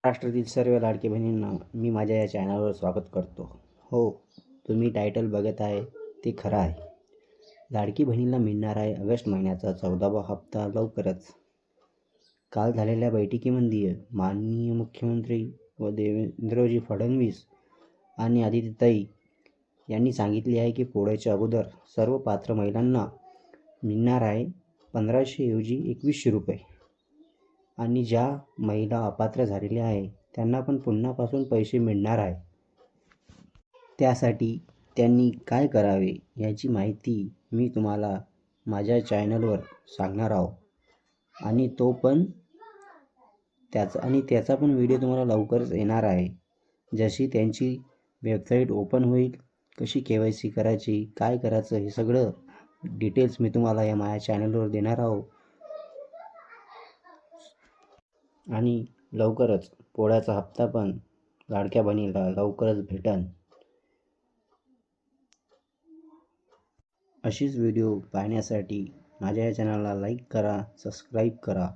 महाराष्ट्रातील सर्व लाडकी बहिणींना मी माझ्या या चॅनलवर स्वागत करतो. हो, तुम्ही टायटल बघत आहे ते खरं आहे. लाडकी बहिणीला मिळणार आहे ऑगस्ट महिन्याचा 14वा हप्ता लवकरच. काल झालेल्या बैठकीमध्ये माननीय मुख्यमंत्री व देवेंद्रजी फडणवीस आणि आदित्यताई यांनी सांगितले आहे की पोळ्याच्या अगोदर सर्व पात्र महिलांना मिळणार आहे 1500 ऐवजी 2100 रुपये. आणि ज्या महिला अपात्र झालेल्या आहे त्यांना पण पुन्हापासून पैसे मिळणार आहे. त्यासाठी त्यांनी काय करावे याची माहिती मी तुम्हाला माझ्या चॅनलवर सांगणार आहोत. आणि त्याचा पण व्हिडिओ तुम्हाला लवकरच येणार आहे. जशी त्यांची वेबसाईट ओपन होईल, कशी KYC करायची, काय करायचं, हे सगळं डिटेल्स मी तुम्हाला या माझ्या चॅनलवर देणार आहोत. आणि लवकरच पोळ्याचा हप्ता पण लाडक्या बहिणीला लवकरच भेटन. अशीच व्हिडिओ पाहण्यासाठी माझ्या या चॅनलला लाईक करा, सबस्क्राईब करा.